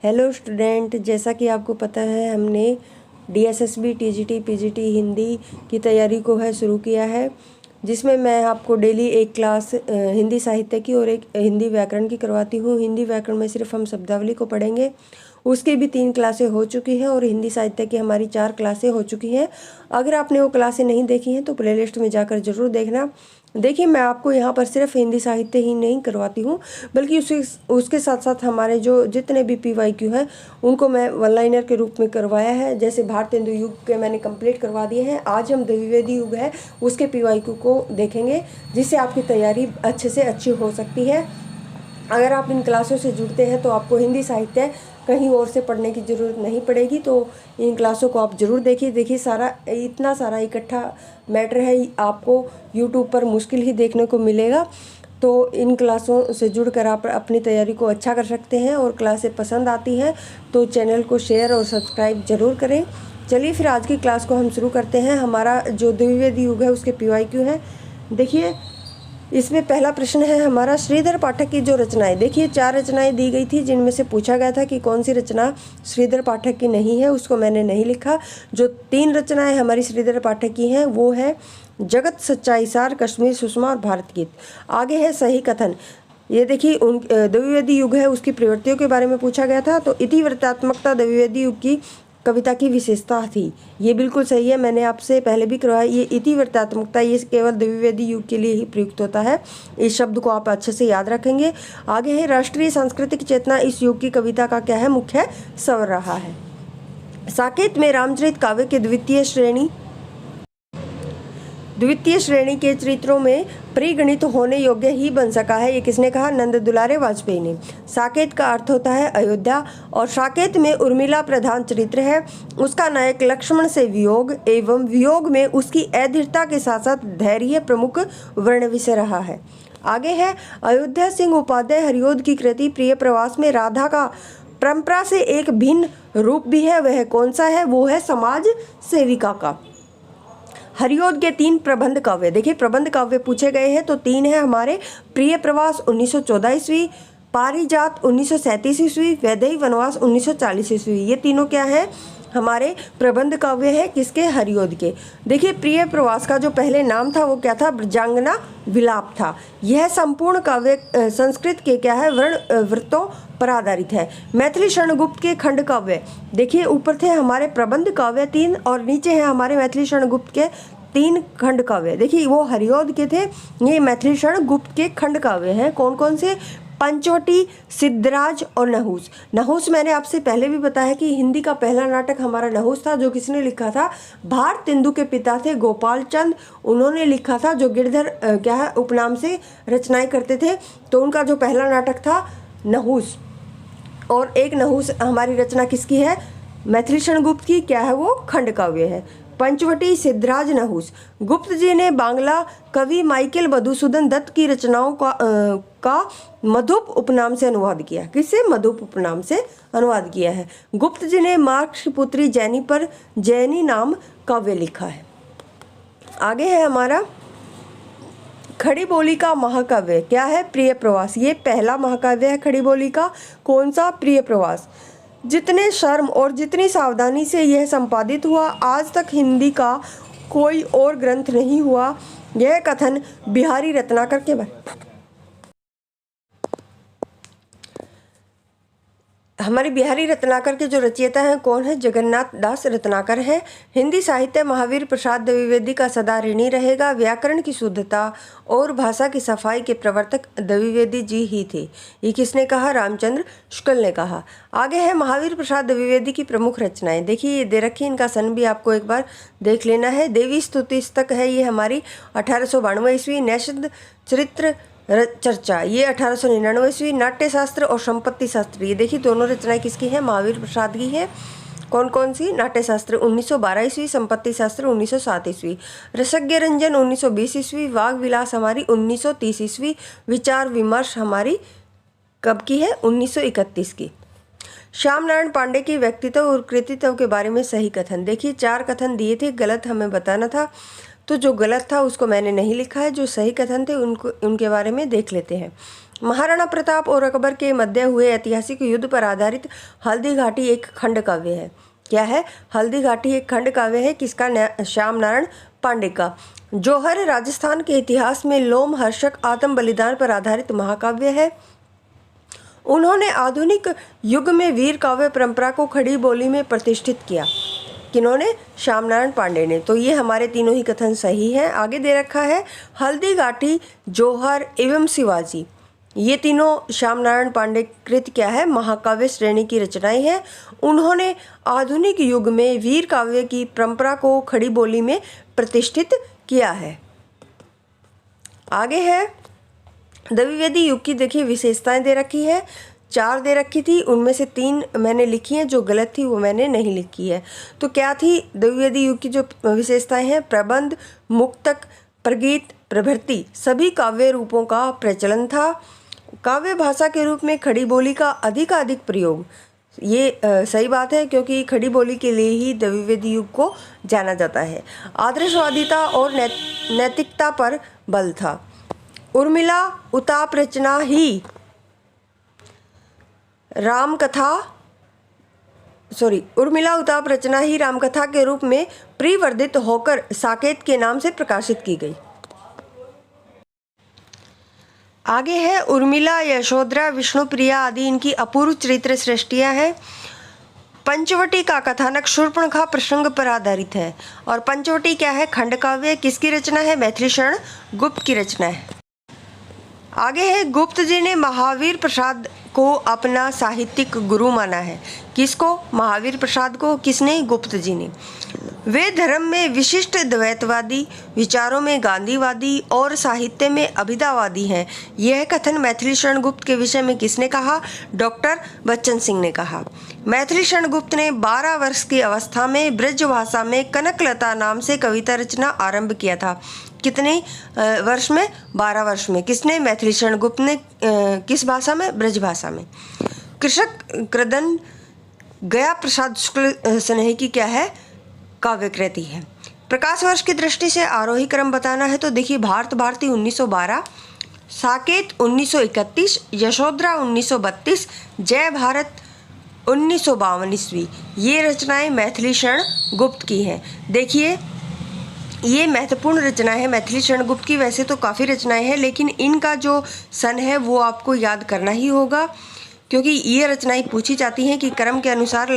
Hello student, जैसा कि आपको पता है हमने डीएसएसबी, टीजीटी, पीजीटी हिंदी की तैयारी को शुरू किया है, जिसमें मैं आपको डेली एक क्लास हिंदी साहित्य की और एक हिंदी व्याकरण की करवाती हूँ। हिंदी व्याकरण में सिर्फ हम शब्दावली को पढ़ेंगे, उसकी भी 3 क्लासें हो चुकी हैं और हिंदी साहित्य की हमारी 4 क्लासें हो चुकी हैं। अगर आपने वो क्लासें नहीं देखी हैं तो प्लेलिस्ट में जाकर ज़रूर देखना। देखिए, मैं आपको यहाँ पर सिर्फ हिंदी साहित्य ही नहीं करवाती हूँ, बल्कि उसके साथ साथ हमारे जो जितने भी PYQ हैं उनको मैं वन लाइनर के रूप में करवाया है। जैसे भारतेंदु युग के मैंने कंप्लीट करवा दिए हैं। आज हम द्विवेदी युग है उसके PYQ को देखेंगे, जिससे आपकी तैयारी अच्छे से अच्छी हो सकती है। अगर आप इन क्लासों से जुड़ते हैं तो आपको हिंदी साहित्य कहीं और से पढ़ने की ज़रूरत नहीं पड़ेगी। तो इन क्लासों को आप ज़रूर देखिए सारा इतना सारा इकट्ठा मैटर है, आपको YouTube पर मुश्किल ही देखने को मिलेगा। तो इन क्लासों से जुड़कर आप अपनी तैयारी को अच्छा कर सकते हैं। और क्लासें पसंद आती हैं तो चैनल को शेयर और सब्सक्राइब ज़रूर करें। चलिए फिर आज की क्लास को हम शुरू करते हैं। हमारा जो द्विवेदी युग है उसके PYQ है। देखिए, इसमें पहला प्रश्न है हमारा, श्रीधर पाठक की जो रचनाएं, देखिए 4 रचनाएं दी गई थी, जिनमें से पूछा गया था कि कौन सी रचना श्रीधर पाठक की नहीं है, उसको मैंने नहीं लिखा। जो 3 रचनाएं हमारी श्रीधर पाठक की हैं वो है जगत, सच्चाई सार, कश्मीर सुषमा और भारत गीत। आगे है सही कथन। ये देखिए द्विवेदी युग है उसकी प्रवृत्तियों के बारे में पूछा गया था। तो इतिवृत्तात्मकता द्विवेदी युग की कविता की विशेषता थी, ये बिल्कुल सही है। मैंने आपसे पहले भी करवाया, ये इतिवृत्तात्मकता ये केवल द्विवेदी युग के लिए ही प्रयुक्त होता है। इस शब्द को आप अच्छे से याद रखेंगे। आगे है राष्ट्रीय सांस्कृतिक चेतना इस युग की कविता का क्या है, मुख्य स्वर रहा है। साकेत में रामचरित काव्य के द्वितीय श्रेणी के चरित्रों में परिगणित होने योग्य ही बन सका है। ये किसने कहा, नंद दुलारे वाजपेयी ने। साकेत का अर्थ होता है अयोध्या, और साकेत में उर्मिला प्रधान चरित्र है। उसका नायक लक्ष्मण से वियोग एवं वियोग में उसकी अधीरता के साथ साथ धैर्य प्रमुख वर्ण विषय रहा है। आगे है अयोध्या सिंह उपाध्याय हरिओद की कृति प्रिय प्रवास में राधा का परंपरा से एक भिन्न रूप भी है। वह कौन सा है, वो है समाज सेविका का। हरिओद के 3 प्रबंध काव्य, देखिए प्रबंध काव्य पूछे गए हैं तो 3 है हमारे, प्रिय प्रवास 1914 ईस्वी, पारिजात 1937 ईस्वी, वैदेही वनवास 1940 ईस्वी। ये तीनों क्या है, हमारे प्रबंध काव्य है किसके, हरिओद के। देखिए प्रिय प्रवास का जो पहले नाम था वो क्या था, ब्रजांगना विलाप था। यह संपूर्ण काव्य संस्कृत के क्या है, वर्ण वृत्तों पर आधारित है। मैथिली शरणगुप्त के खंड काव्य, देखिए ऊपर थे हमारे प्रबंध काव्य 3 और नीचे है हमारे मैथिली शरणगुप्त के 3 खंड काव्य। देखिए वो हरिओद के थे, ये मैथिली शरणगुप्त के खंड काव्य हैं। कौन कौन से, पंचवटी, सिद्धराज और नहुस। नहुस मैंने आपसे पहले भी बताया कि हिंदी का पहला नाटक हमारा नहुस था, जो किसने लिखा था, भारतेंदु के पिता थे गोपाल चंद, उन्होंने लिखा था, जो गिरधर क्या है उपनाम से रचनाएं करते थे। तो उनका जो पहला नाटक था नहुस। और एक नहुस हमारी रचना किसकी है, मैथिली शरणगुप्त की, क्या है वो, खंड काव्य है। पंचवटी, सिद्धराज, नहुस। गुप्त जी ने बांग्ला कवि माइकल मधुसूदन दत्त की रचनाओं का मधुप उपनाम से अनुवाद किया। किससे, मधुप उपनाम से अनुवाद किया है। गुप्त जी ने मार्क्स की पुत्री जैनी पर जैनी नाम काव्य लिखा है। आगे है हमारा खड़ी बोली का महाकाव्य, क्या है, प्रिय प्रवास। ये पहला महाकाव्य है खड़ी बोली का। कौन सा, प्रिय प्रवास। जितने शर्म और जितनी सावधानी से यह संपादित हुआ, आज तक हिंदी का कोई और ग्रंथ नहीं हुआ। यह कथन बिहारी रत्नाकर के हमारे बिहारी रत्नाकर के जो रचयिता हैं कौन है, जगन्नाथ दास रत्नाकर है। हिंदी साहित्य महावीर प्रसाद द्विवेदी का सदा ऋणी रहेगा। व्याकरण की शुद्धता और भाषा की सफाई के प्रवर्तक द्विवेदी जी ही थे। ये किसने कहा, रामचंद्र शुक्ल ने कहा। आगे है महावीर प्रसाद द्विवेदी की प्रमुख रचनाएं। देखिए ये दे रखी, इनका सन भी आपको एक बार देख लेना है। देवी स्तुतिस्तक है ये हमारी 1892 ईस्वी। नैषध चरित्र चर्चा ये 1899 ईस्वी। नाट्यशास्त्र और संपत्ति शास्त्र, ये देखिए दोनों रचनाएं किसकी हैं, महावीर प्रसाद की है। कौन कौन सी, नाट्यशास्त्र 1912 ईस्वी, संपत्ति शास्त्र 1907 ईस्वी। रसज्ञ रंजन 1920 ईस्वी। वाग विलास हमारी 1930 ईस्वी। विचार विमर्श हमारी कब की है, 1931 की। श्याम नारायण पांडे के व्यक्तित्व और कृतित्व के बारे में सही कथन। देखिए 4 कथन दिए थे, गलत हमें बताना था। तो जो गलत था उसको मैंने नहीं लिखा है, जो सही कथन थे उनके बारे में देख लेते हैं। महाराणा प्रताप और अकबर के मध्य हुए ऐतिहासिक युद्ध पर आधारित हल्दी घाटी एक खंड काव्य है। क्या है? हल्दी घाटी एक खंड काव्य है। किसका? श्याम नारायण पांडे का। जौहर राजस्थान के इतिहास में लोमहर्षक आत्म बलिदान पर आधारित महाकाव्य है। उन्होंने आधुनिक युग में वीर काव्य परंपरा को खड़ी बोली में प्रतिष्ठित किया। किन्होंने? श्याम नारायण पांडे ने। तो ये हमारे तीनों ही कथन सही हैं। आगे दे रखा है हल्दी घाटी, जौहर एवं शिवाजी, ये तीनों श्याम नारायण पांडे कृत क्या है? महाकाव्य श्रेणी की रचनाएं हैं। उन्होंने आधुनिक युग में वीर काव्य की परंपरा को खड़ी बोली में प्रतिष्ठित किया है। आगे है द्विवेदी युग की। देखिए विशेषताएं दे रखी है, 4 दे रखी थी, उनमें से 3 मैंने लिखी हैं, जो गलत थी वो मैंने नहीं लिखी है। तो क्या थी द्विवेदी युग की जो विशेषताएं हैं? प्रबंध, मुक्तक, प्रगीत प्रभृति सभी काव्य रूपों का प्रचलन था। काव्य भाषा के रूप में खड़ी बोली का अधिकाधिक प्रयोग, ये सही बात है, क्योंकि खड़ी बोली के लिए ही द्विवेदी युग को जाना जाता है। आदर्शवादिता और नैतिकता पर बल था। उर्मिला उताप रचना ही रामकथा के रूप में परिवर्धित होकर साकेत के नाम से प्रकाशित की गई। आगे है उर्मिला, यशोधरा, विष्णुप्रिया आदि इनकी अपूर्व चरित्र सृष्टियां हैं। पंचवटी का कथानक शूर्पणखा प्रसंग पर आधारित है। और पंचवटी क्या है? खंड काव्य। किसकी रचना है? मैथिली शरण गुप्त की रचना है। आगे है गुप्त जी ने महावीर प्रसाद को अपना साहित्यिक गुरु माना है। किसको? महावीर प्रसाद को। किसने? गुप्त जी ने। वे धर्म में विशिष्ट द्वैतवादी, विचारों में गांधीवादी और साहित्य में अभिधावादी हैं। यह कथन मैथिली शरण गुप्त के विषय में किसने कहा? डॉक्टर बच्चन सिंह ने कहा। मैथिली शरण गुप्त ने 12 वर्ष की अवस्था में ब्रज भाषा में कनकलता नाम से कविता रचना आरंभ किया था। कितने वर्ष में? 12 वर्ष में। किसने? मैथिली शरण गुप्त ने। किस भाषा में? ब्रज भाषा में। कृषक क्रदन गया प्रसाद शुक्ल स्नेही की क्या है? काव्य कृति है। प्रकाश वर्ष की दृष्टि से आरोही क्रम बताना है तो देखिए भारत भारती 1912, साकेत 1931, यशोधरा 1932, जय भारत 1952 ईस्वी। ये रचनाएं मैथिली शरण गुप्त की हैं। देखिए ये महत्वपूर्ण रचनाएं हैं मैथिली शरण गुप्त की। वैसे तो काफ़ी रचनाएं हैं, लेकिन इनका जो सन है वो आपको याद करना ही होगा, क्योंकि ये रचनाएं पूछी जाती हैं कि क्रम के अनुसार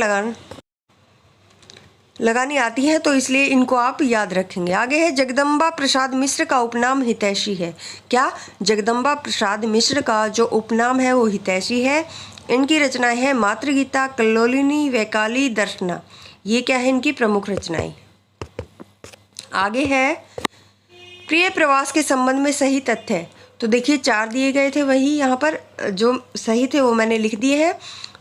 लगानी आती है, तो इसलिए इनको आप याद रखेंगे। आगे है जगदम्बा प्रसाद मिश्र का उपनाम हितैषी है। क्या? जगदम्बा प्रसाद मिश्र का जो उपनाम है वो हितैषी है। इनकी रचनाएं हैं मातृगीता, कल्लोलिनी, वैकाली, दर्शना। ये क्या है? इनकी प्रमुख रचनाएं। आगे है प्रिय प्रवास के संबंध में सही तथ्य। तो देखिए 4 दिए गए थे, वही यहाँ पर जो सही थे वो मैंने लिख दिए हैं।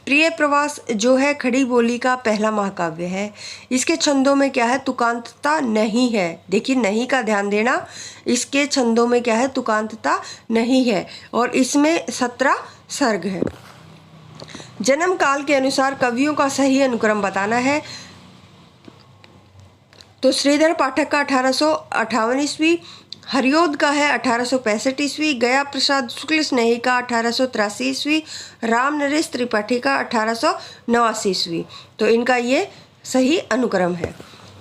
प्रिय प्रवास जो है खड़ी बोली का पहला महाकाव्य है। इसके छंदों में क्या है? तुकांतता नहीं है। देखिए नहीं का ध्यान देना, इसके छंदों में क्या है? तुकांतता नहीं है और इसमें 17 सर्ग है। जन्म काल के अनुसार कवियों का सही अनुक्रम बताना है तो श्रीधर पाठक का 1858 ईस्वी, हरियोद का है 1865 ईस्वी, गया प्रसाद शुक्ल स्नेही का 1883 ईस्वी, राम नरेश त्रिपाठी का 1889 ईस्वी। तो इनका ये सही अनुक्रम है।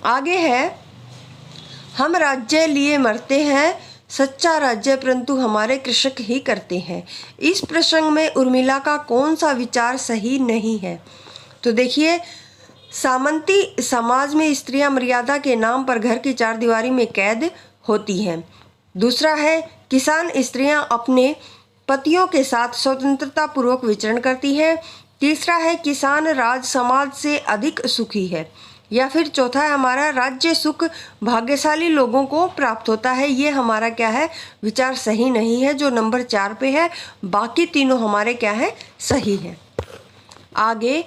आगे है हम राज्य लिए मरते हैं, सच्चा राज्य परंतु हमारे कृषक ही करते हैं। इस प्रसंग में उर्मिला का कौन सा विचार सही नहीं है? तो देखिए सामंती समाज में स्त्रियां मर्यादा के नाम पर घर की 4 दीवारी में कैद होती हैं। दूसरा है किसान स्त्रियां अपने पतियों के साथ स्वतंत्रता पूर्वक विचरण करती हैं। तीसरा है किसान राज समाज से अधिक सुखी है। या फिर चौथा है हमारा राज्य सुख भाग्यशाली लोगों को प्राप्त होता है। ये हमारा क्या है? विचार सही नहीं है, जो नंबर 4 पे है। बाकी तीनों हमारे क्या है? सही है। आगे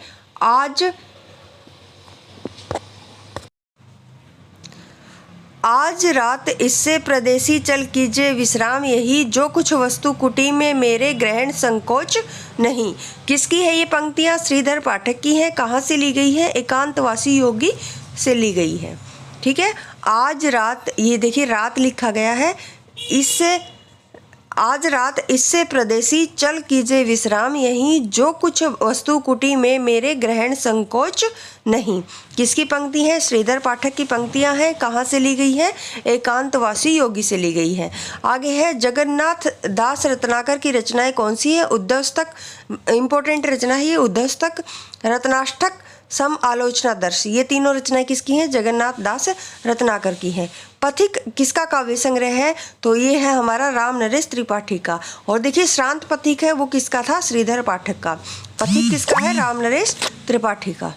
आज रात इससे प्रदेशी चल कीजिए विश्राम, यही जो कुछ वस्तु कुटी में मेरे ग्रहण संकोच नहीं। किसकी है ये पंक्तियाँ? श्रीधर पाठक की है। कहाँ से ली गई है? एकांतवासी योगी से ली गई है। ठीक है। आज रात, ये देखिए रात लिखा गया है, इससे आज रात इससे प्रदेशी चल कीजे विश्राम, यहीं जो कुछ वस्तु कुटी में मेरे ग्रहण संकोच नहीं। किसकी पंक्ति है? श्रीधर पाठक की पंक्तियां हैं। कहाँ से ली गई है? एकांतवासी योगी से ली गई है। आगे है जगन्नाथ दास रत्नाकर की रचनाएं कौन सी है? उद्धवस्तक इंपॉर्टेंट रचना है ये। उद्धवस्तक, रत्नाष्टक, सम आलोचना दर्श, ये तीनों रचनाएं किसकी हैं? जगन्नाथ दास रत्नाकर की हैं। पथिक किसका काव्य संग्रह है? तो ये है हमारा राम नरेश त्रिपाठी का। और देखिए श्रांत पथिक है वो किसका था? श्रीधर पाठक का। पथिक किसका है? राम नरेश त्रिपाठी का।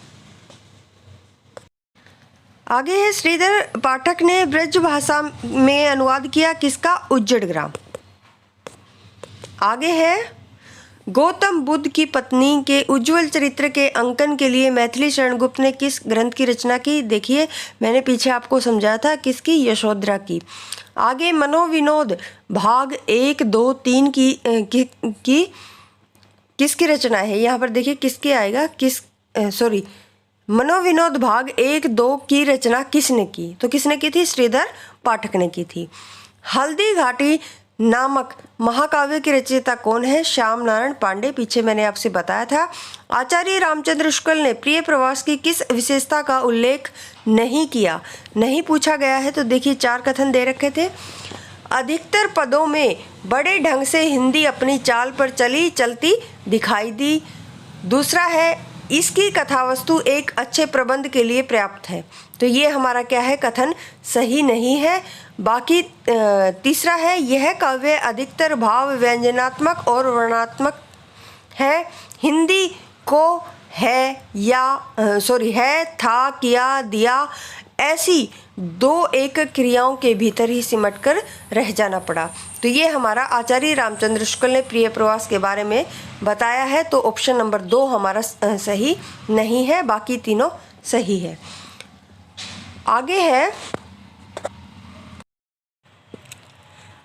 आगे है श्रीधर पाठक ने ब्रज भाषा में अनुवाद किया किसका? उज्जड़ ग्राम। आगे है गौतम बुद्ध की पत्नी के उज्जवल चरित्र के अंकन के लिए मैथिली शरण गुप्त ने किस ग्रंथ की रचना की? देखिए मैंने पीछे आपको समझाया था किसकी? यशोधरा की। आगे मनोविनोद भाग 1, 2, 3 की किसकी रचना है? यहाँ पर देखिए किसकी आएगा? मनोविनोद भाग 1, 2 की रचना किसने की? तो किसने की थी? श्रीधर पाठक ने की थी। हल्दी घाटी नामक महाकाव्य की रचयिता कौन है? श्याम नारायण पांडे। पीछे मैंने आपसे बताया था। आचार्य रामचंद्र शुक्ल ने प्रिय प्रवास की किस विशेषता का उल्लेख नहीं किया? नहीं पूछा गया है तो देखिए 4 कथन दे रखे थे। अधिकतर पदों में बड़े ढंग से हिंदी अपनी चाल पर चलती दिखाई दी। दूसरा है इसकी कथावस्तु एक अच्छे प्रबंध के लिए पर्याप्त है। तो ये हमारा क्या है? कथन सही नहीं है। बाकी तीसरा है यह काव्य अधिकतर भाव व्यंजनात्मक और वर्णनात्मक है। हिंदी को है था, किया, दिया ऐसी 2 एक क्रियाओं के भीतर ही सिमट कर रह जाना पड़ा। तो ये हमारा आचार्य रामचंद्र शुक्ल ने प्रिय प्रवास के बारे में बताया है। तो ऑप्शन नंबर 2 हमारा सही नहीं है, बाकी तीनों सही है।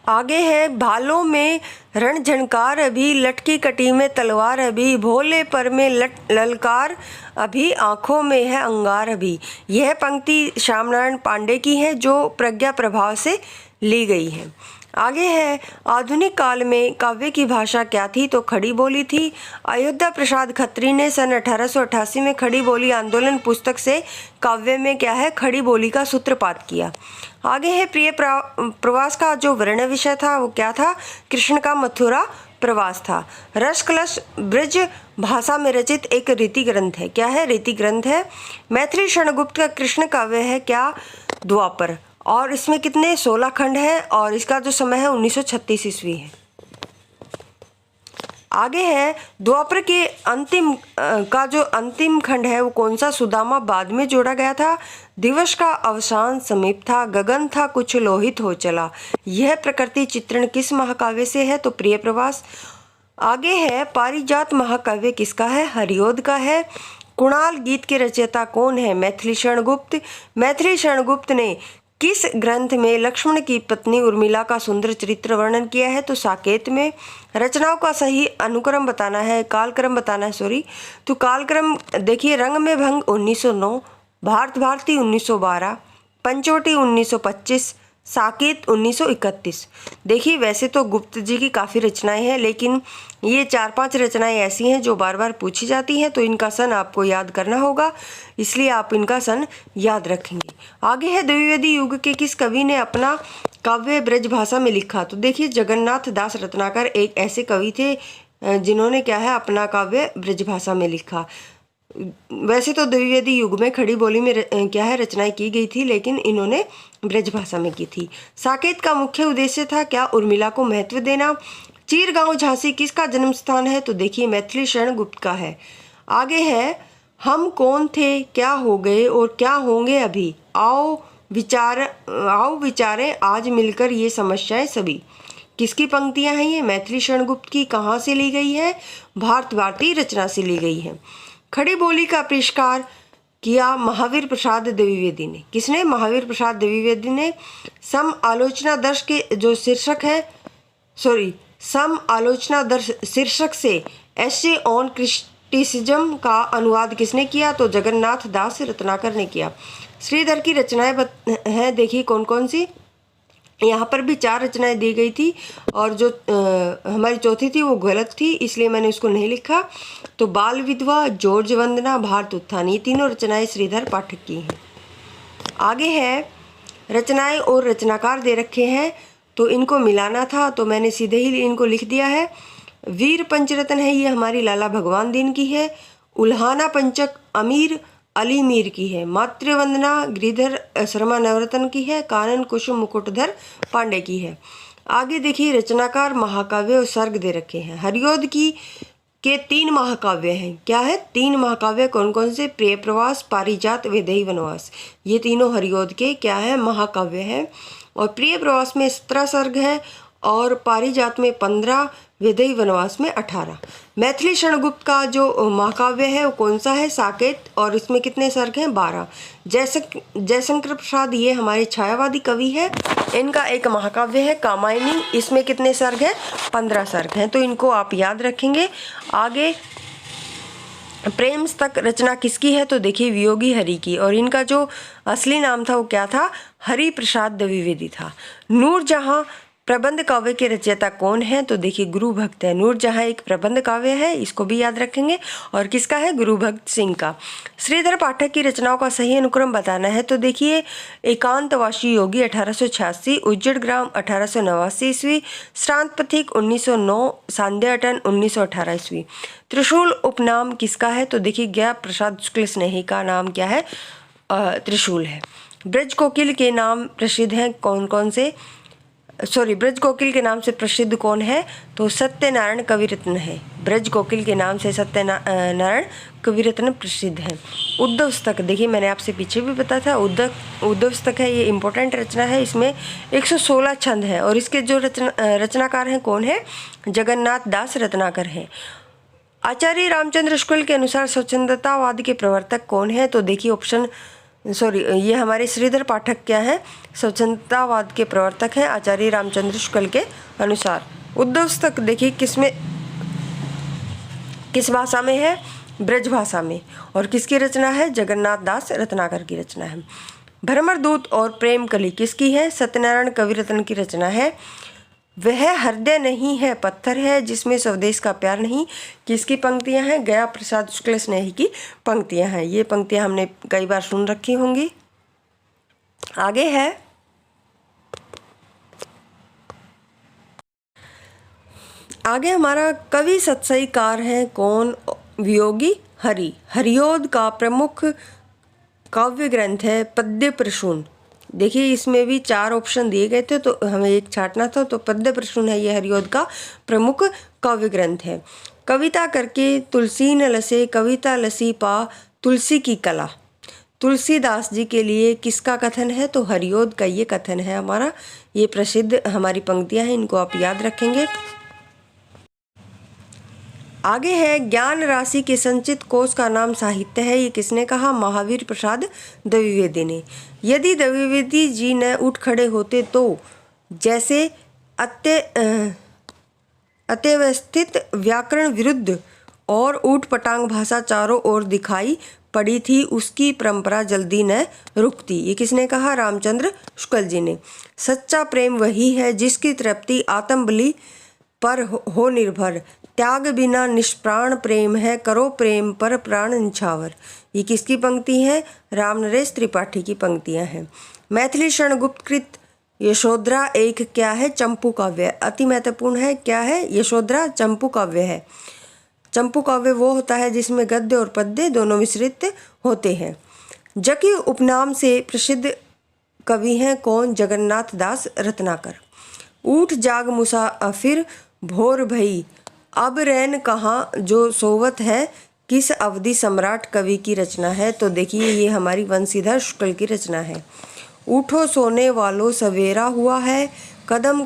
आगे है भालों में रण झनकार अभी, लटकी कटी में तलवार अभी, भोले पर में ललकार अभी, आँखों में है अंगार अभी। यह पंक्ति श्याम नारायण पांडे की है जो प्रज्ञा प्रभाव से ली गई है। आगे है आधुनिक काल में काव्य की भाषा क्या थी? तो खड़ी बोली थी। अयोध्या प्रसाद खत्री ने सन 1888 में खड़ी बोली आंदोलन पुस्तक से काव्य में क्या है? खड़ी बोली का सूत्रपात किया। आगे है प्रिय प्रवास का जो वर्ण विषय था वो क्या था? कृष्ण का मथुरा प्रवास था। रसकलश ब्रज भाषा में रचित एक रीति ग्रंथ है। क्या है? रीति ग्रंथ है। मैथिली शरण गुप्त का कृष्ण काव्य है क्या? द्वापर। और इसमें कितने? 16 खंड है और इसका जो समय है 1936 ईस्वी है। आगे है द्वापर के अंतिम खंड है वो कौन सा? सुदामा बाद में जोड़ा गया था। दिवस का अवसान समीप था, गगन था कुछ लोहित हो चला। यह प्रकृति चित्रण किस महाकाव्य से है? तो प्रिय प्रवास। आगे है पारिजात महाकाव्य किसका है? हरिओद का है। कुणाल गीत के रचयिता कौन है? मैथिली शरण गुप्त। मैथिली शरण गुप्त ने किस ग्रंथ में लक्ष्मण की पत्नी उर्मिला का सुंदर चरित्र वर्णन किया है? तो साकेत में। रचनाओं का सही अनुक्रम बताना है, कालक्रम बताना है तो कालक्रम देखिए रंग में भंग 1909, भारत भारती 1912, पंचवटी 1925, साकेत 1931। देखिए वैसे तो गुप्त जी की काफ़ी रचनाएं हैं लेकिन ये 4-5 रचनाएं ऐसी हैं जो बार बार पूछी जाती हैं तो इनका सन आपको याद करना होगा, इसलिए आप इनका सन याद रखेंगे। आगे है द्विवेदी युग के किस कवि ने अपना काव्य ब्रज भाषा में लिखा? तो देखिए जगन्नाथ दास रत्नाकर एक ऐसे कवि थे जिन्होंने क्या है अपना काव्य ब्रज भाषा में लिखा। वैसे तो द्विवेदी युग में खड़ी बोली में क्या है रचनाएं की गई थी लेकिन इन्होंने ब्रज भाषा में की थी। साकेत का मुख्य उद्देश्य था क्या? उर्मिला को महत्व देना। चीरगांव झांसी किसका जन्म स्थान है? तो देखिए मैथिली शरण गुप्त का है। आगे है हम कौन थे, क्या हो गए और क्या होंगे अभी, आओ विचारें आज मिलकर ये समस्याएं सभी। किसकी पंक्तियां हैं ये? मैथिली शरण गुप्त की। कहाँ से ली गई है? भारत भारती रचना से ली गई है। खड़ी बोली का आविष्कार किया महावीर प्रसाद द्विवेदी ने। किसने? महावीर प्रसाद द्विवेदी ने। सम आलोचना दर्श के जो शीर्षक है सम आलोचना दर्श शीर्षक से एसे ऑन क्रिटिसिज्म का अनुवाद किसने किया? तो जगन्नाथ दास रत्नाकर ने किया। श्रीधर की रचनाएं हैं देखिए कौन कौन सी? यहाँ पर भी 4 रचनाएं दी गई थी और जो हमारी चौथी थी वो गलत थी, इसलिए मैंने उसको नहीं लिखा। तो बाल विधवा, जॉर्ज वंदना, भारत उत्थान, ये तीनों रचनाएं श्रीधर पाठक की हैं। आगे है रचनाएं और रचनाकार दे रखे हैं, तो इनको मिलाना था तो मैंने सीधे ही इनको लिख दिया है। वीर पंचरत्न है, ये हमारी लाला भगवान दीन की है। उल्हाना पंचक अमीर अली मीर की है। मातृवंदना गिरिधर शर्मा नवरत्न की है। कानन कुसुम मुकुटधर पांडे की है। आगे देखिए रचनाकार महाकाव्य और सर्ग दे रखे हैं। हरियोद की के 3 महाकाव्य हैं। क्या है? 3 महाकाव्य कौन कौन से? प्रिय प्रवास, पारिजात, वैदेही वनवास, ये तीनों हरियोद के क्या है? महाकाव्य हैं। और प्रिय प्रवास में 17 सर्ग हैं और पारिजात में 15, वैदेही वनवास में 18। मैथिली शरणगुप्त का जो महाकाव्य है वो कौन सा है? साकेत, और इसमें कितने सर्ग हैं? 12। जयशंकर प्रसाद, ये हमारे छायावादी कवि है, इनका एक महाकाव्य है कामायनी, इसमें कितने सर्ग हैं? 15 सर्ग हैं, तो इनको आप याद रखेंगे। आगे प्रेम स्तक रचना किसकी है? तो देखिए वियोगी हरि की, और इनका जो असली नाम था वो क्या था? हरि प्रसाद द्विवेदी था। नूरजहां प्रबंध काव्य के रचयिता कौन है? तो देखिए गुरु भक्त है। नूरजहां एक प्रबंध काव्य है, इसको भी याद रखेंगे, और किसका है? गुरु भक्त सिंह का। श्रीधर पाठक की रचनाओं का सही अनुक्रम बताना है, तो देखिए एकांतवासी योगी 1886, उज्जड़ ग्राम 1889 ईस्वी, श्रांत पथिक 1909, सांध्याटन 1918 ईस्वी। त्रिशूल उपनाम किसका है? तो देखिए गया प्रसाद शुक्ल स्नेही का नाम क्या है? त्रिशूल है। ब्रज कोकिल के नाम प्रसिद्ध हैं कौन कौन से? ब्रज कोकिल के नाम से प्रसिद्ध कौन है? तो सत्यनारायण कविरत्न है। ब्रज कोकिल के नाम से सत्यनारायण कविरत्न प्रसिद्ध है। उद्धव स्तक, देखिए मैंने आपसे पीछे भी बताया था, उद्धव स्तक है, ये इंपॉर्टेंट रचना है। इसमें 116 छंद है और इसके जो रचनाकार हैं कौन है? जगन्नाथ दास रत्नाकर हैं। आचार्य रामचंद्र शुक्ल के अनुसार स्वच्छंदतावाद के प्रवर्तक कौन है? तो देखिए ये हमारे श्रीधर पाठक क्या है? स्वच्छंदतावाद के प्रवर्तक हैं आचार्य रामचंद्र शुक्ल के अनुसार। उद्धव स्तक देखिए किस भाषा में है? ब्रज भाषा में, और किसकी रचना है? जगन्नाथ दास रत्नाकर की रचना है। भ्रमरदूत और प्रेम कली किसकी है? सत्यनारायण कविरत्न की रचना है। वह हृदय नहीं है पत्थर है जिसमें स्वदेश का प्यार नहीं, किसकी पंक्तियां हैं? गया प्रसाद शुक्ल स्नेही की पंक्तियां हैं। ये पंक्तियां हमने कई बार सुन रखी होंगी। आगे है हमारा कवि सत्सईकार है कौन? वियोगी हरि। हरियोद का प्रमुख काव्य ग्रंथ है पद्य प्रसून। देखिए इसमें भी 4 ऑप्शन दिए गए थे, तो हमें एक छांटना था, तो पद्य प्रसून है ये हरियोद का प्रमुख काव्य ग्रंथ है। कविता करके तुलसी न लसे, कविता लसी पा तुलसी की कला, तुलसीदास जी के लिए किसका कथन है? तो हरियोद का ये कथन है हमारा। ये प्रसिद्ध हमारी पंक्तियां हैं, इनको आप याद रखेंगे। आगे है ज्ञान राशि के संचित कोश का नाम साहित्य है, ये किसने कहा? महावीर प्रसाद द्विवेदी ने। यदि द्विवेदी जी न उठ खड़े होते तो जैसे अत्यवस्थित व्याकरण विरुद्ध और ऊट पटांग भाषा चारों ओर दिखाई पड़ी थी, उसकी परंपरा जल्दी न रुकती, ये किसने कहा? रामचंद्र शुक्ल जी ने। सच्चा प्रेम वही है जिसकी तृप्ति आत्म बलि पर हो निर्भर, त्याग बिना निष्प्राण प्रेम है, करो प्रेम पर प्राण निछावर, ये किसकी पंक्ति है? रामनरेश त्रिपाठी की पंक्तियां हैं। मैथिली शरणगुप्त कृत यशोधरा एक क्या है? चंपू काव्य। अति महत्वपूर्ण है, क्या है? यशोधरा चंपू काव्य है। चंपू काव्य वो होता है जिसमें गद्य और पद्य दोनों मिश्रित होते हैं। जकी उपनाम से प्रसिद्ध कवि हैं कौन? जगन्नाथ दास रत्नाकर। ऊठ जाग मुसाफिर भोर भई, अब रैन कहाँ जो सोवत है, किस अवधि सम्राट कवि की रचना है? तो देखिए ये हमारी वंशीधर शुक्ल की रचना है। उठो सोने वालों सवेरा हुआ है, कदम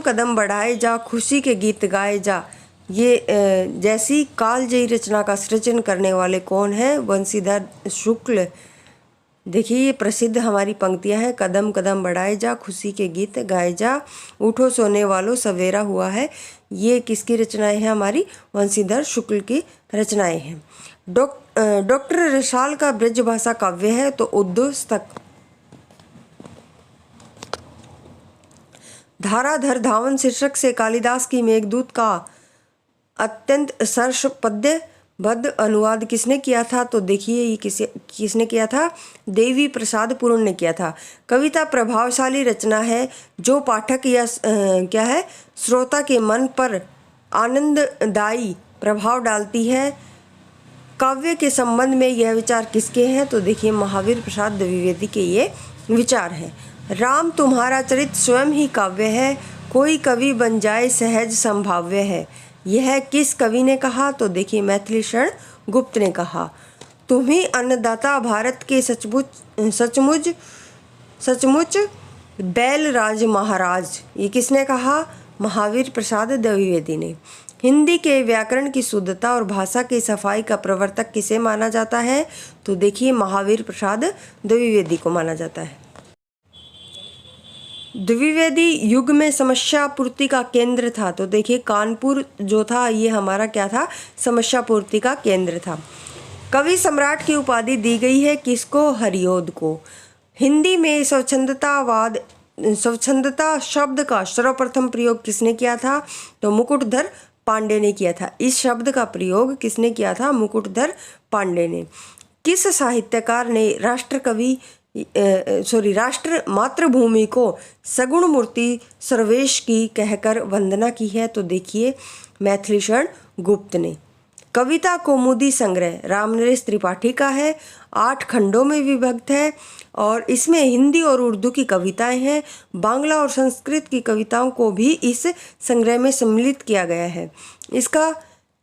कदम बढ़ाए जा, खुशी के गीत गाए जा, ये जैसी कालजयी रचना का सृजन करने वाले कौन है? वंशीधर शुक्ल। देखिए ये प्रसिद्ध हमारी पंक्तियां हैं। कदम कदम बढ़ाए जा, खुशी के गीत गाए जा, उठो सोने वालों सवेरा हुआ है, ये किसकी रचनाएं हैं? हमारी वंशीधर शुक्ल की रचनाएं हैं। डॉक्टर रसाल का ब्रज भाषा काव्य है, तो उद्धव स्तक। धाराधर धावन शीर्षक से कालिदास की मेघदूत का अत्यंत सरस पद्यबद्ध अनुवाद किसने किया था? तो देखिए ये किसने किया था? देवी प्रसाद पूर्ण ने किया था। कविता प्रभावशाली रचना है जो पाठक या क्या है श्रोता के मन पर आनंददायी प्रभाव डालती है। काव्य के संबंध में यह विचार किसके हैं? तो देखिए महावीर प्रसाद द्विवेदी के ये विचार हैं। राम तुम्हारा चरित स्वयं ही काव्य है, कोई कवि बन जाए सहज संभाव्य है। यह किस कवि ने कहा? तो देखिए मैथिली शरण गुप्त ने कहा। तुम ही अन्नदाता भारत के सचमुच बैल राज महाराज, ये किसने कहा? महावीर प्रसाद द्विवेदी ने। हिंदी के व्याकरण की शुद्धता और भाषा की सफाई का प्रवर्तक किसे माना जाता है? तो देखिए महावीर प्रसाद द्विवेदी को माना जाता है। द्विवेदी युग में समस्या पूर्ति का केंद्र था। तो देखिए कानपुर जो था ये हमारा क्या था? समस्या पूर्ति का केंद्र था। कवि सम्राट की उपाधि दी गई है किसको? हरियोध को। हिंदी में स्वच्छंदता शब्द का सर्वप्रथम प्रयोग किसने किया था? तो मुकुटधर पांडे ने किया था। इस शब्द का प्रयोग किसने किया था? मुकुटधर पांडे ने। किस साहित्यकार ने राष्ट्र मातृभूमि को सगुण मूर्ति सर्वेश की कहकर वंदना की है? तो देखिए मैथिली शरण गुप्त ने। कविता कौमुदी संग्रह रामनरेश त्रिपाठी का है, 8 खंडों में विभक्त है और इसमें हिंदी और उर्दू की कविताएं हैं। बांग्ला और संस्कृत की कविताओं को भी इस संग्रह में सम्मिलित किया गया है।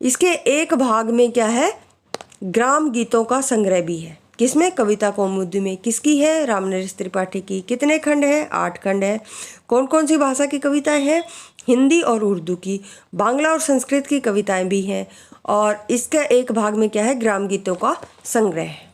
इसके एक भाग में क्या है? ग्राम गीतों का संग्रह भी है। किसमें? कविता कौमुदी में। किसकी है? रामनरेश त्रिपाठी की। कितने खंड है? 8 खंड है। कौन कौन सी भाषा की कविताएं हैं? हिंदी और उर्दू की। बांग्ला और संस्कृत की कविताएं भी हैं और इसका एक भाग में क्या है? ग्राम गीतों का संग्रह है।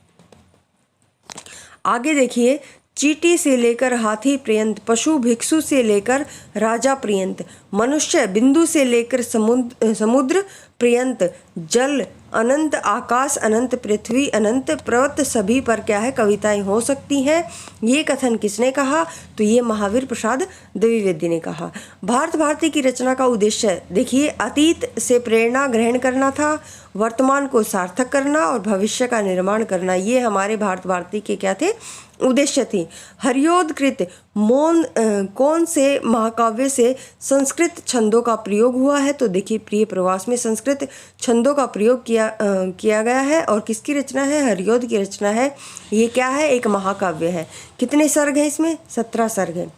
आगे देखिए, चींटी से लेकर हाथी पर्यंत, पशु भिक्षु से लेकर राजा पर्यंत, मनुष्य बिंदु से लेकर समुद्र पर्यंत, जल अनंत, आकाश अनंत, पृथ्वी अनंत, पर्वत सभी पर क्या है? कविताएं हो सकती हैं। ये कथन किसने कहा? तो ये महावीर प्रसाद द्विवेदी ने कहा। भारत भारती की रचना का उद्देश्य देखिए अतीत से प्रेरणा ग्रहण करना था, वर्तमान को सार्थक करना और भविष्य का निर्माण करना। ये हमारे भारत भारती के क्या थे? उद्देश्य थी। हरियोधकृत कौन से महाकाव्य से संस्कृत छंदों का प्रयोग हुआ है? तो देखिए प्रिय प्रवास में संस्कृत छंदों का प्रयोग किया गया है और किसकी रचना है? हरियोध की रचना है। ये क्या है? एक महाकाव्य है। कितने सर्ग हैं इसमें? 17 सर्ग हैं।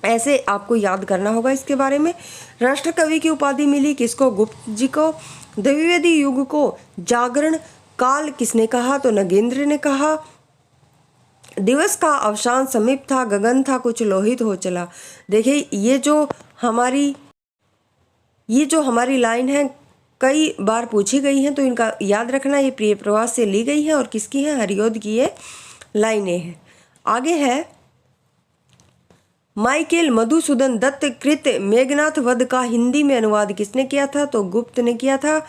ऐसे आपको याद करना होगा इसके बारे में। राष्ट्र कवि की उपाधि मिली किसको? गुप्त जी को। द्विवेदी युग को जागरण काल किसने कहा? तो नगेंद्र ने कहा। दिवस का अवसान समीप था, गगन था कुछ लोहित हो चला। देखिए ये जो हमारी लाइन है कई बार पूछी गई हैं, तो इनका याद रखना। ये प्रिय प्रवास से ली गई है और किसकी है? हरियोध की ये लाइनें हैं। आगे है माइकेल मधुसूदन दत्त कृत मेघनाथ वध का हिंदी में अनुवाद किसने किया था? तो गुप्त ने किया था।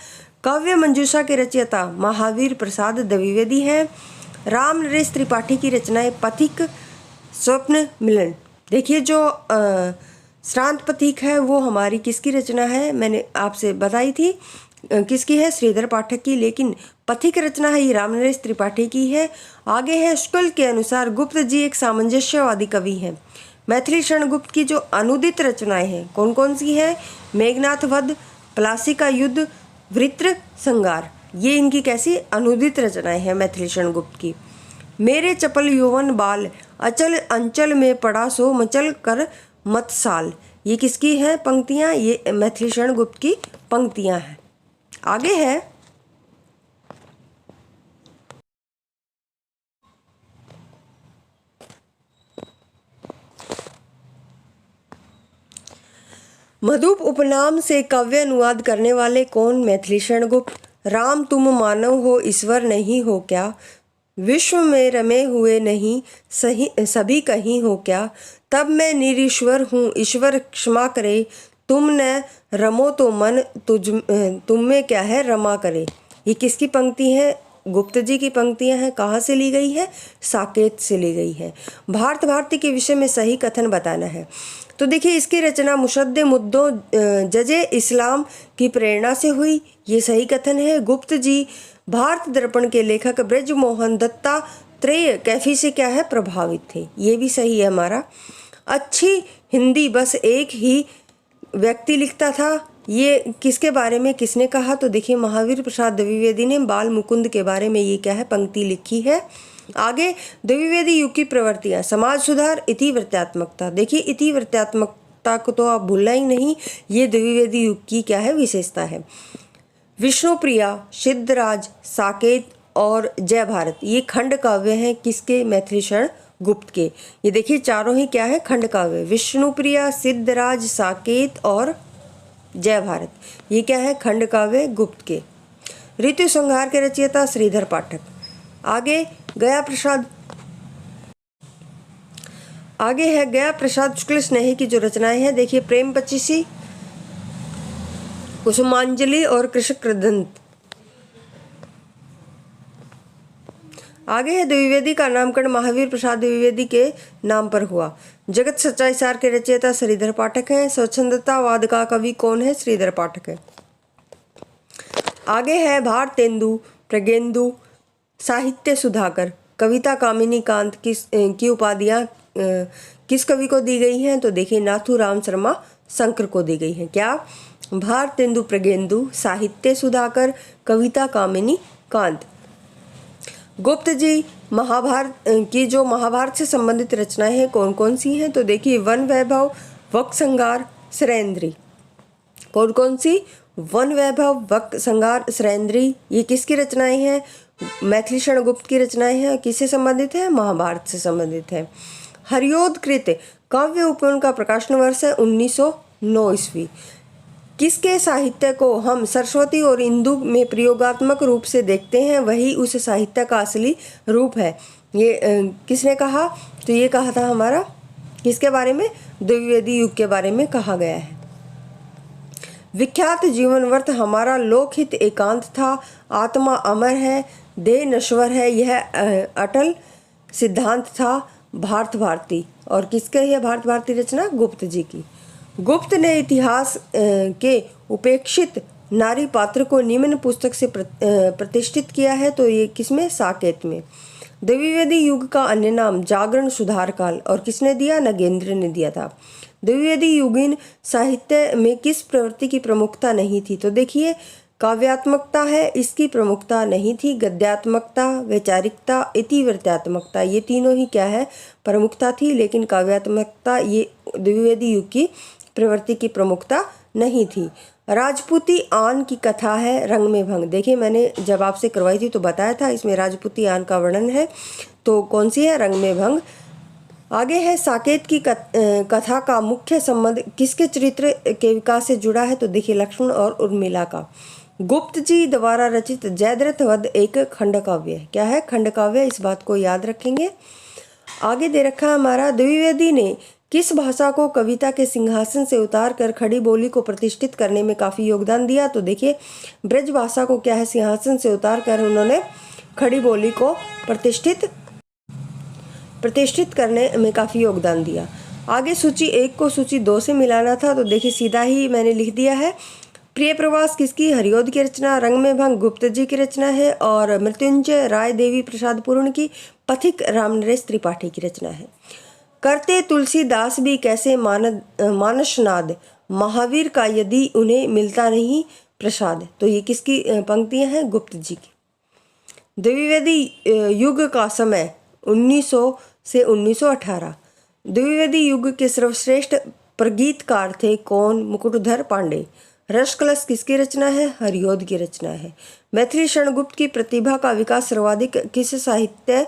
काव्य मंजूषा के रचयिता महावीर प्रसाद द्विवेदी हैं। रामनरेश त्रिपाठी की रचनाएं पथिक, स्वप्न मिलन। देखिए जो श्रांत पथिक है वो हमारी किसकी रचना है? मैंने आपसे बताई थी किसकी है? श्रीधर पाठक की। लेकिन पथिक रचना है ये रामनरेश त्रिपाठी की है। आगे है शुक्ल के अनुसार गुप्त जी एक सामंजस्यवादी कवि हैं। मैथिली शरण गुप्त की जो अनुदित रचनाएं हैं कौन कौन सी है? मेघनाथ वध, प्लासी का युद्ध, वृत्र संगार। ये इनकी कैसी अनुदित रचनाएं हैं मैथिली शरण गुप्त की। मेरे चपल यौवन बाल, अचल अंचल में पड़ा सो मचल कर मत साल। ये किसकी है पंक्तियां? ये मैथिली शरण गुप्त की पंक्तियां हैं। आगे है मधुप उपनाम से काव्य अनुवाद करने वाले कौन? मैथिली शरण गुप्त। राम तुम मानव हो ईश्वर नहीं हो क्या, विश्व में रमे हुए नहीं सभी कहीं हो क्या, तब मैं निरीश्वर हूँ ईश्वर क्षमा करे, तुम न रमो तो मन तुम में क्या है रमा करे। ये किसकी पंक्ति है? गुप्त जी की पंक्तियां हैं। कहाँ से ली गई है? साकेत से ली गई है। भारत भारती के विषय में सही कथन बताना है। तो देखिए इसकी रचना मुशद्दे मुद्दों जजे इस्लाम की प्रेरणा से हुई, ये सही कथन है। गुप्त जी भारत दर्पण के लेखक ब्रजमोहन दत्तात्रेय कैफी से क्या है प्रभावित थे, ये भी सही है हमारा। अच्छी हिंदी बस एक ही व्यक्ति लिखता था, ये किसके बारे में किसने कहा, तो देखिए महावीर प्रसाद द्विवेदी ने बाल मुकुंद के बारे में ये क्या है पंक्ति लिखी है। आगे द्विवेदी युग की प्रवृत्तियां, समाज सुधार, इतिवृत्तात्मकता। देखिए इतिवृत्तात्मकता को तो आप भूलना ही नहीं, ये द्विवेदी युग की क्या है विशेषता है। विष्णुप्रिया, सिद्धराज, साकेत और जय भारत ये खंड काव्य हैं किसके, मैथिली शरण गुप्त के। ये देखिए चारों ही क्या है खंड काव्य, विष्णुप्रिया, सिद्धराज, साकेत और जय भारत, ये क्या है खंड काव्य गुप्त के। ऋतु संहार के रचयिता श्रीधर पाठक। आगे गया प्रसाद, आगे है गया प्रसाद शुक्ल स्नेही की जो रचनाएं हैं, देखिए प्रेम पचीसी, कुसुमांजलि और कृषक कृदंत। आगे है द्विवेदी का नामकरण महावीर प्रसाद द्विवेदी के नाम पर हुआ। जगत सच्चाई सार के रचयिता श्रीधर पाठक हैं। स्वच्छंदतावाद का कवि कौन है, श्रीधर पाठक है। आगे है भारतेंदु, प्रगेंदु, साहित्य सुधाकर, कविता कामिनी कांत की उपाधियां किस कवि को दी गई हैं, तो देखिए नाथूराम शर्मा शंकर को दी गई हैं। क्या, भारतेंदु प्रगेंदु, साहित्य सुधाकर, कविता कामिनी कांत। गुप्त जी महाभारत की जो महाभारत से संबंधित रचनाएं हैं कौन कौन सी हैं, तो देखिए वन वैभव, वक संगार, श्रयेंद्री। कौन कौन सी, वन वैभव, वक संगार, श्रयेंद्री, ये किसकी रचनाएं हैं, मैथिली शरण गुप्त की रचनाएं हैं। किससे संबंधित है, महाभारत से संबंधित है। हरियोधकृत काव्य उपवन का प्रकाशन वर्ष है 1909 ईस्वी। किसके साहित्य को हम सरस्वती और इंदु में प्रयोगात्मक रूप से देखते हैं, वही उस साहित्य का असली रूप है। ये किसने कहा, तो ये कहा था हमारा किसके बारे में, द्विवेदी युग के बारे में कहा गया है। विख्यात जीवन व्रत हमारा लोकहित एकांत था, आत्मा अमर है, देह नश्वर है, यह अटल सिद्धांत था। भारत भारती, और किसके है भारत भारती रचना, गुप्त जी की। गुप्त ने इतिहास के उपेक्षित नारी पात्र को निम्न पुस्तक से प्रतिष्ठित किया है, तो ये किसमें, साकेत में। द्विवेदी युग का अन्य नाम जागरण सुधार काल, और किसने दिया, नगेंद्र ने दिया था। द्विवेदी युगीन साहित्य में किस प्रवृत्ति की प्रमुखता नहीं थी, तो देखिए काव्यात्मकता है, इसकी प्रमुखता नहीं थी। गद्यात्मकता, वैचारिकता, इतिवृत्तात्मकता, ये तीनों ही क्या है प्रमुखता थी, लेकिन काव्यात्मकता ये द्विवेदी युग की प्रवृत्ति की प्रमुखता नहीं थी। राजपूती आन की कथा है रंग में भंग। देखिए मैंने जब आपसे करवाई थी तो बताया था इसमें राजपूती आन का वर्णन है, तो कौन सी है, रंग में भंग। आगे है साकेत की कथा का मुख्य संबंध किसके चरित्र के विकास से जुड़ा है, तो देखिए लक्ष्मण और उर्मिला का। गुप्त जी द्वारा रचित जयद्रथ वध एक खंड काव्य है। क्या है, खंड काव्य, इस बात को याद रखेंगे। आगे दे रखा है हमारा, द्विवेदी ने किस भाषा को कविता के सिंहासन से उतार कर खड़ी बोली को प्रतिष्ठित करने में काफ़ी योगदान दिया, तो देखिए ब्रज भाषा को क्या है सिंहासन से उतार कर उन्होंने खड़ी बोली को प्रतिष्ठित करने में काफ़ी योगदान दिया। आगे सूची 1 को सूची 2 से मिलाना था, तो देखिए सीधा ही मैंने लिख दिया है। प्रिय प्रवास किसकी, हरियोध की रचना। रंग में भंग गुप्त जी की रचना है, और मृत्युंजय राय देवी प्रसाद पूर्ण की। पथिक रामनरेश त्रिपाठी की रचना है। करते तुलसीदास भी कैसे मानसनाद, महावीर का यदि उन्हें मिलता नहीं प्रसाद, तो ये किसकी पंक्तियां हैं, गुप्त जी की। द्विवेदी युग का समय 1900 से 1918। द्विवेदी युग के सर्वश्रेष्ठ प्रगीतकार थे कौन, मुकुटधर पांडे। रसकलश किसकी रचना है, हरियोध की रचना है। मैथिली शरण गुप्त की प्रतिभा का विकास सर्वाधिक किस साहित्य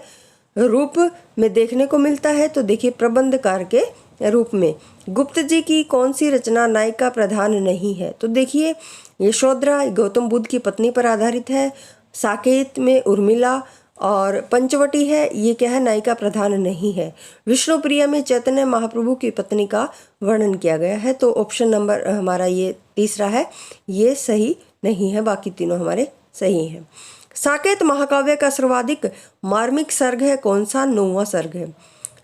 रूप में देखने को मिलता है, तो देखिए प्रबंधकार के रूप में। गुप्त जी की कौन सी रचना नायिका प्रधान नहीं है, तो देखिए यशोधरा गौतम बुद्ध की पत्नी पर आधारित है। साकेत में उर्मिला और पंचवटी है, ये क्या है नायिका प्रधान नहीं है। विष्णुप्रिया में चैतन्य महाप्रभु की पत्नी का वर्णन किया गया है, तो ऑप्शन नंबर हमारा ये तीसरा है, ये सही नहीं है, बाकी तीनों हमारे सही हैं। साकेत महाकाव्य का सर्वाधिक मार्मिक सर्ग है कौन सा, 9वां सर्ग है।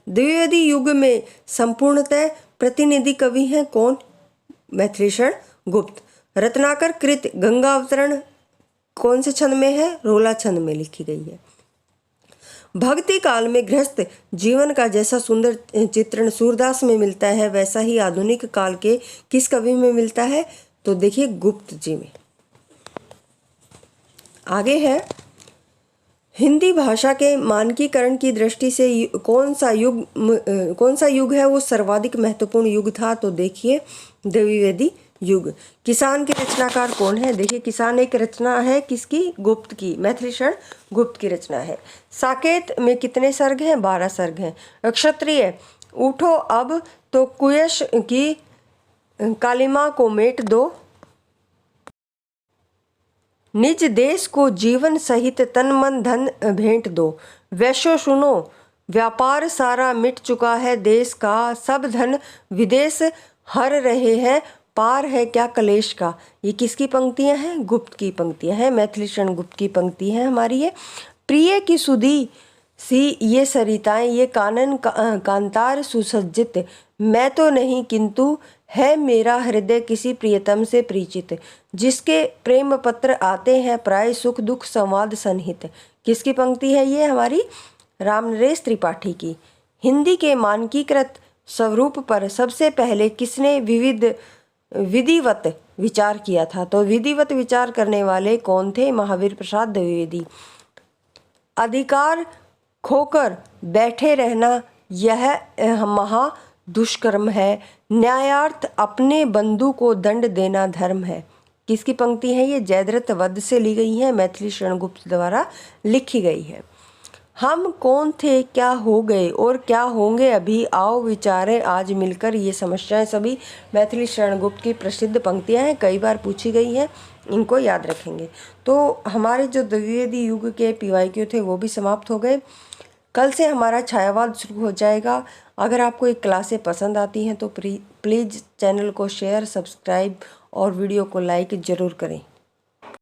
द्विवेदी युग में संपूर्णतः प्रतिनिधि कवि हैं कौन? मैथिली शरण गुप्त। रत्नाकर कृत गंगा अवतरण कौन से छंद में है? रोला छंद में लिखी गई है। भक्ति काल में गृहस्थ जीवन का जैसा सुंदर चित्रण सूरदास में मिलता है, वैसा ही आधुनिक काल के किस कवि में मिलता है? तो देखिए गुप्त जी में। आगे है, हिंदी भाषा के मानकीकरण की दृष्टि से कौन सा युग है वो सर्वाधिक महत्वपूर्ण युग था? तो देखिए द्विवेदी युग। किसान के रचनाकार कौन है? देखिए किसान एक रचना है किसकी? गुप्त की। मैथिली शरण गुप्त की रचना है। साकेत में कितने सर्ग हैं? 12 सर्ग हैं। क्षत्रिय उठो अब तो कुयश की कालिमा को मेट दो, निज देश को जीवन सहित तन मन धन भेंट दो, वैश्यो सुनो व्यापार सारा मिट चुका है देश का, सब धन विदेश हर रहे हैं, पार है क्या कलेश का। ये किसकी पंक्तियां हैं? गुप्त की पंक्तियां हैं। मैथिली शरण गुप्त की पंक्ति है हमारी ये। प्रिय की सुधी सी ये सरिताएं, ये कानन कांतार सुसज्जित, मैं तो नहीं किंतु है मेरा हृदय किसी प्रियतम से परिचित, जिसके प्रेम पत्र आते हैं प्राय सुख दुख संवाद सन्निहित। किसकी पंक्ति है ये? हमारी रामनरेश त्रिपाठी की। हिंदी के मानकीकृत स्वरूप पर सबसे पहले किसने विधिवत विचार किया था? तो विधिवत विचार करने वाले कौन थे? महावीर प्रसाद द्विवेदी। अधिकार खोकर बैठे रहना यह महा दुष्कर्म है, न्यायार्थ अपने बंधु को दंड देना धर्म है। किसकी पंक्ति है ये? जयद्रथ वध से ली गई है, मैथिली शरण गुप्त द्वारा लिखी गई है। हम कौन थे, क्या हो गए और क्या होंगे अभी, आओ विचारें आज मिलकर। ये समस्याएं सभी मैथिली शरण गुप्त की प्रसिद्ध पंक्तियां हैं, कई बार पूछी गई हैं, इनको याद रखेंगे। तो हमारे जो द्विवेदी युग के PYQ थे वो भी समाप्त हो गए। कल से हमारा छायावाद शुरू हो जाएगा। अगर आपको ये क्लासें पसंद आती हैं तो प्लीज़ चैनल को शेयर, सब्सक्राइब और वीडियो को लाइक ज़रूर करें।